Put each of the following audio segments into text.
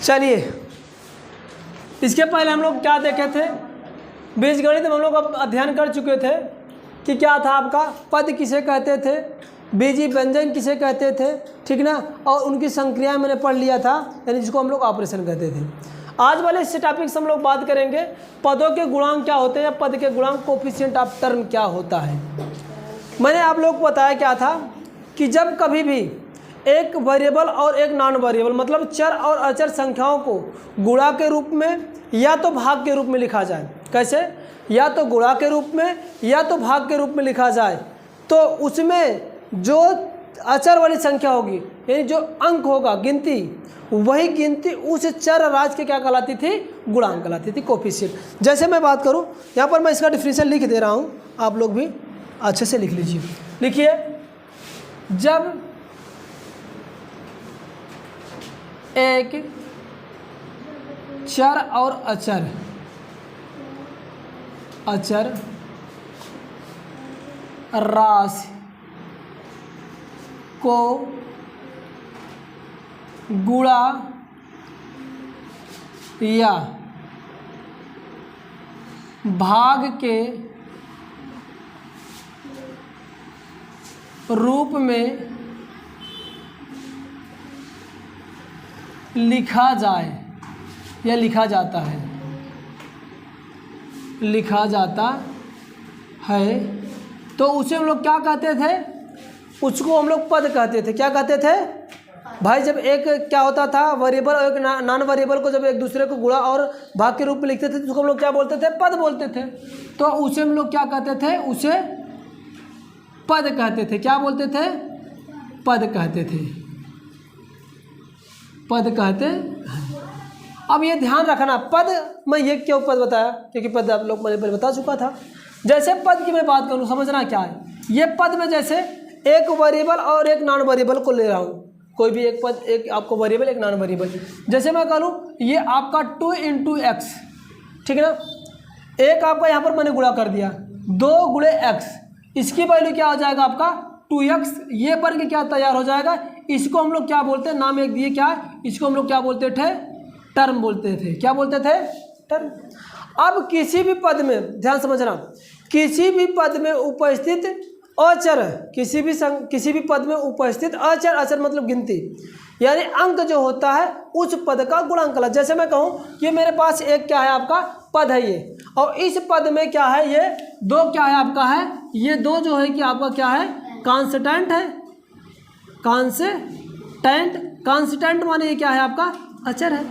चलिए, इसके पहले हम लोग क्या देखे थे, बीजगणित में हम लोग अब अध्ययन कर चुके थे कि क्या था आपका पद किसे कहते थे, बीजी व्यंजन किसे कहते थे, ठीक ना, और उनकी संक्रियाएं मैंने पढ़ लिया था, यानी जिसको हम लोग ऑपरेशन कहते थे। आज वाले इस टॉपिक से हम लोग बात करेंगे पदों के गुणांक क्या होते हैं, या पद के गुणांक कोफिशिएंट ऑफ टर्म क्या होता है। मैंने आप लोग को बताया क्या था कि जब कभी भी एक वेरिएबल और एक नॉन वेरिएबल मतलब चर और अचर संख्याओं को गुणा के रूप में या तो भाग के रूप में लिखा जाए, कैसे, या तो गुणा के रूप में या तो भाग के रूप में लिखा जाए, तो उसमें जो अचर वाली संख्या होगी यानी जो अंक होगा गिनती, वही गिनती उस चर राज के क्या कहलाती थी, गुणांक कहलाती थी, कोफिशिएंट। जैसे मैं बात करूं, यहाँ पर मैं इसका डिफिनेशन लिख दे रहा हूं, आप लोग भी अच्छे से लिख लीजिए। लिखिए, जब एक चर और अचर राशि को गुणा या भाग के रूप में लिखा जाए या लिखा जाता है, तो उसे हम लोग क्या कहते थे, उसको हम लोग पद कहते थे। क्या कहते थे भाई, जब एक क्या होता था वेरिएबल और एक नॉन वेरिएबल को जब एक दूसरे को गुणा और भाग के रूप में लिखते थे तो उसको हम लोग क्या बोलते थे, पद बोलते थे। तो उसे हम लोग क्या कहते थे, उसे पद कहते थे। क्या बोलते थे, पद कहते थे, पद कहते। अब ये ध्यान रखना, पद मैं ये क्यों पद बताया, क्योंकि पद आप लोग मैंने पहले बता चुका था। जैसे पद की मैं बात करूँ, समझना क्या है, ये पद में जैसे एक वेरिएबल और एक नॉन वेरिएबल को ले रहा हूँ, कोई भी एक पद, एक आपको वेरिएबल एक नॉन वेरिएबल। जैसे मैं कह लूँ ये आपका 2 × x, ठीक है ना, एक आपका यहाँ पर मैंने गुणा कर दिया, 2 × x, इसकी वैल्यू क्या हो जाएगा आपका 2x, ये बन के क्या तैयार हो जाएगा, इसको हम लोग क्या बोलते हैं, नाम एक दिए क्या है, इसको हम लोग क्या बोलते थे, टर्म बोलते थे। क्या बोलते थे, टर्म। अब किसी भी पद में ध्यान समझना, किसी भी पद में उपस्थित अचर, किसी भी पद में उपस्थित अचर, अचर मतलब गिनती यानी अंक जो होता है उस पद का गुणांक कहलाता है। जैसे मैं कहूँ कि मेरे पास एक क्या है आपका पद है ये, और इस पद में क्या है, ये 2 क्या है आपका है, ये 2 जो है कि आपका क्या है, कांस्टेंट है, कांस्टेंट माने ये क्या है आपका अचर है,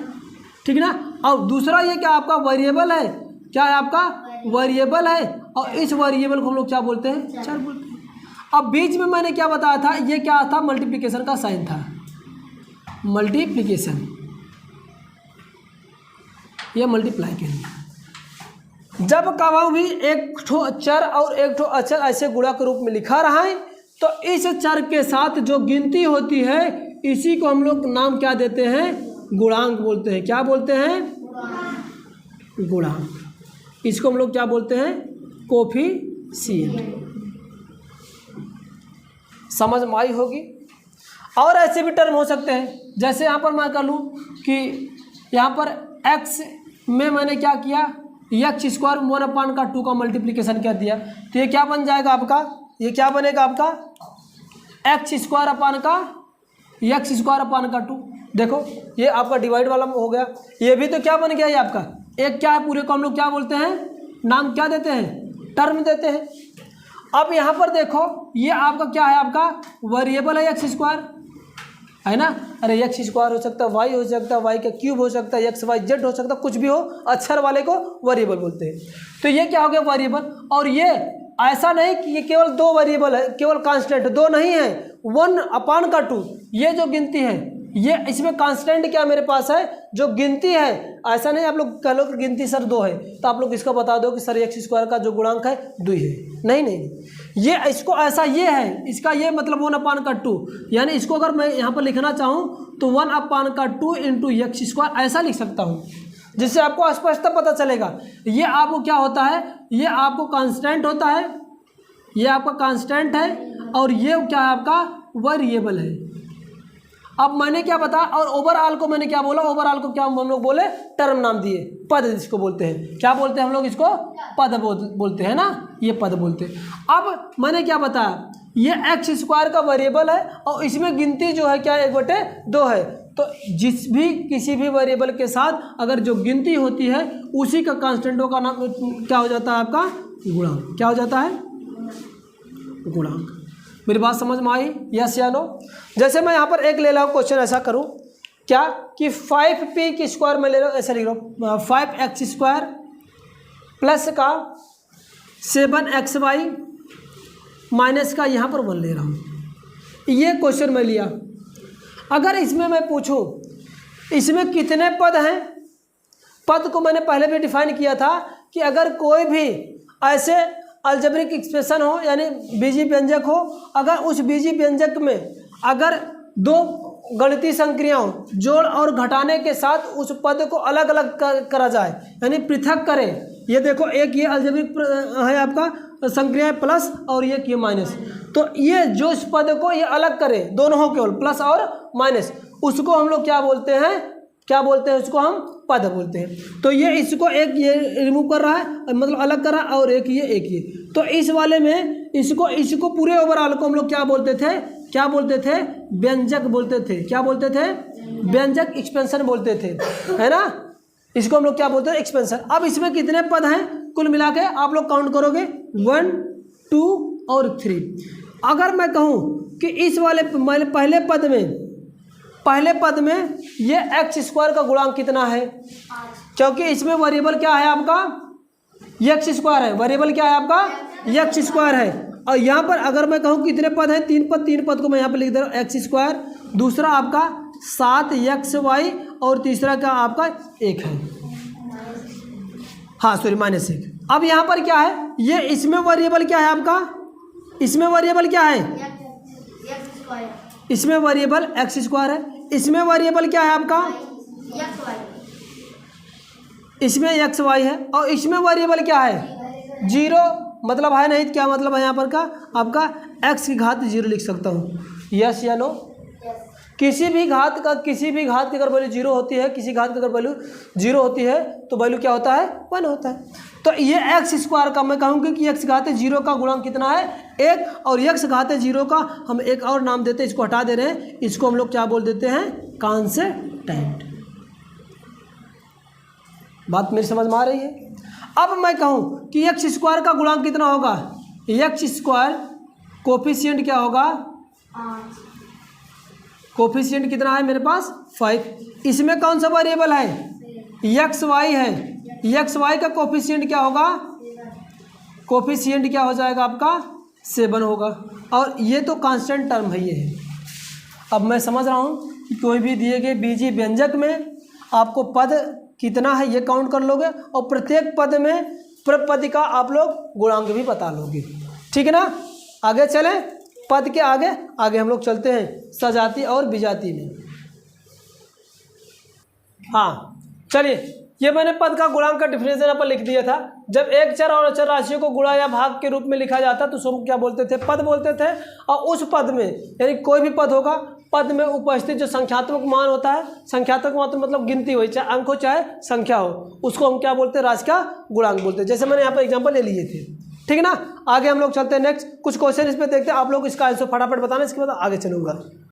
ठीक ना। और दूसरा ये क्या आपका वेरिएबल है, क्या है आपका वेरिएबल है, और इस वेरिएबल को हम लोग क्या बोलते हैं, चर बोलते हैं। अब बीच में मैंने क्या बताया था, ये क्या था, मल्टीप्लिकेशन का साइन था, मल्टीप्लिकेशन, ये मल्टीप्लाई के लिए। जब कभी भी एक ठो चर और एक ठो अचर ऐसे गुणा के रूप में लिखा रहा है, तो इस चर के साथ जो गिनती होती है इसी को हम लोग नाम क्या देते हैं, गुणांक बोलते हैं। क्या बोलते हैं, गुणांक। इसको हम लोग क्या बोलते हैं, कोफिशिएंट। समझ में आई होगी। और ऐसे भी टर्म हो सकते हैं, जैसे यहाँ पर मैं कह लूँ कि यहाँ पर x में मैंने क्या किया, x² 1/2 का मल्टीप्लिकेशन कर दिया, तो ये क्या बन जाएगा आपका, ये क्या बनेगा आपका x²/2। देखो ये आपका डिवाइड वाला हो गया, ये भी तो क्या बन गया, ये आपका एक क्या है, पूरे को हम लोग क्या बोलते हैं, नाम क्या देते हैं, टर्म देते हैं। अब यहाँ पर देखो ये आपका क्या है, आपका वेरिएबल है x² है ना, अरे x² हो सकता है, y हो सकता है, y का क्यूब हो सकता है, x y z हो सकता है, कुछ भी हो, अक्षर वाले को वेरिएबल बोलते हैं। तो ये क्या हो गया वेरिएबल। और ये ऐसा नहीं कि ये केवल 2 वेरिएबल है, केवल कांस्टेंट 2 नहीं है, 1/2 ये जो गिनती है, ये इसमें कांस्टेंट क्या मेरे पास है, जो गिनती है। ऐसा नहीं आप लोग कह लो कि गिनती सर 2 है, तो आप लोग इसका बता दो कि सर x² का जो गुणांक है 2 है। नहीं, ये इसको ऐसा ये है, इसका ये मतलब 1/2, यानी इसको अगर मैं यहाँ पर लिखना चाहूँ तो 1/2 × x² ऐसा लिख सकता हूँ, जिससे आपको स्पष्टता पता चलेगा। ये आपको क्या होता है, ये आपको कांस्टेंट होता है, ये आपका कांस्टेंट है, और ये क्या है आपका वेरिएबल है। अब मैंने क्या बताया, और ओवरऑल को मैंने क्या बोला, ओवरऑल को क्या हम लोग बोले, टर्म नाम दिए, पद जिसको बोलते हैं, क्या बोलते हैं हम लोग इसको, पद बोलते हैं ना, ये पद बोलते हैं। अब मैंने क्या बताया, ये एक्स स्क्वायर का वेरिएबल है और इसमें गिनती जो है क्या 1/2 है। तो जिस भी किसी भी वेरिएबल के साथ अगर जो गिनती होती है उसी का कांस्टेंटों का नाम क्या हो जाता है, आपका गुणांक। क्या हो जाता है, गुणांक। मेरी बात समझ में आई, यस या नो। जैसे मैं यहाँ पर एक ले रहा हूँ क्वेश्चन, ऐसा करूँ क्या कि 5p की स्क्वायर में ले रहा हूँ, ऐसा लिख रहा हूँ 5x² प्लस का 7xy माइनस का यहाँ पर 1 ले रहा हूँ। ये क्वेश्चन मैं लिया। अगर इसमें मैं पूछूं इसमें कितने पद हैं, पद को मैंने पहले भी डिफाइन किया था कि अगर कोई भी ऐसे अलजेब्रिक एक्सप्रेशन हो, यानी बीजी व्यंजक हो, अगर उस बीजी व्यंजक में अगर दो गणितीय संक्रिया हो, जोड़ और घटाने के साथ उस पद को अलग अलग करा जाए, यानी पृथक करें। ये देखो, एक ये अलजेब्रिक है आपका संक्रिया प्लस और ये किए माइनस, तो ये जो इस पद को ये अलग करे, दोनों हो केवल प्लस और माइनस, उसको हम लोग क्या बोलते हैं, क्या बोलते हैं, उसको हम पद बोलते हैं। तो ये इसको एक ये रिमूव कर रहा है, मतलब अलग कर रहा है, और एक ये। तो इस वाले में इसको पूरे ओवरऑल को हम लोग क्या बोलते थे, क्या बोलते थे, व्यंजक बोलते थे। क्या बोलते थे, व्यंजक एक्सपेंशन बोलते थे, है ना। इसको हम लोग क्या बोलते हैं, एक्सपेंशन। अब इसमें कितने पद हैं कुल मिला के आप लोग काउंट करोगे, 1 2 और 3। अगर मैं कहूँ कि इस वाले पहले पद में ये x² का गुणांक कितना है, क्योंकि इसमें वेरिएबल क्या है आपका, x² है, वेरिएबल क्या है आपका, x² है। और यहाँ पर अगर मैं कहूँ कितने पद हैं, 3 पद को मैं यहाँ पर लिख दे रहा हूँ, x², दूसरा आपका 7xy और तीसरा क्या आपका 1 है, हाँ सॉरी -1। अब यहाँ पर क्या है, ये इसमें वेरिएबल क्या है आपका, इसमें वेरिएबल क्या है, इसमें वेरिएबल x² है, इसमें वेरिएबल क्या है आपका, इसमें xy है, और इसमें वेरिएबल क्या है 0, मतलब है नहीं, क्या मतलब है यहाँ पर का आपका x की घात 0 लिख सकता हूँ, यस या नो। किसी भी घात की अगर वैल्यू 0 होती है, किसी घात की अगर वैल्यू 0 होती है तो वैल्यू क्या होता है, 1 होता है। तो ये x² का मैं कहूँगी कि x घात 0 का गुणांक कितना है, 1, और x घात 0 का हम एक और नाम देते हैं, इसको हटा दे रहे हैं, इसको हम लोग क्या बोल देते हैं, कांस्टेंट। बात मेरी समझ में आ रही है। अब मैं कहूँ कि x² का गुणांक कितना होगा, x² कोफिशिएंट क्या होगा, कोफिशिएंट कितना है मेरे पास 5। इसमें कौन सा वेरिएबल है, xy है, xy का कोफिशिएंट क्या होगा, कोफिशिएंट क्या हो जाएगा आपका 7 होगा, और ये तो कांस्टेंट टर्म है ये है। अब मैं समझ रहा हूँ कि कोई भी दिए गए बीजी व्यंजक में आपको पद कितना है ये काउंट कर लोगे, और प्रत्येक पद में प्रपद का आप लोग गुणांक भी बता लोगे, ठीक है ना। आगे चलें, पद के आगे हम लोग चलते हैं सजाती और विजाती में। हाँ चलिए, ये मैंने पद का गुणांक का डिफिनेशन यहाँ पर लिख दिया था। जब एक चर और अचर राशियों को गुणा या भाग के रूप में लिखा जाता तो उसको क्या बोलते थे, पद बोलते थे। और उस पद में यानी कोई भी पद होगा, पद में उपस्थित जो संख्यात्मक मान होता है, संख्यात्मक मान मतलब गिनती हो, चाहे अंक हो चाहे संख्या हो, उसको हम क्या बोलते हैं, राशि का गुणांक बोलते हैं। जैसे मैंने यहाँ पर एग्जाम्पल ले लिए थे, ठीक है ना। आगे हम लोग चलते हैं नेक्स्ट, कुछ क्वेश्चन इस पर देखते हैं, आप लोग इसका आंसर फटाफट बताना, इसके बाद आगे चलूँगा।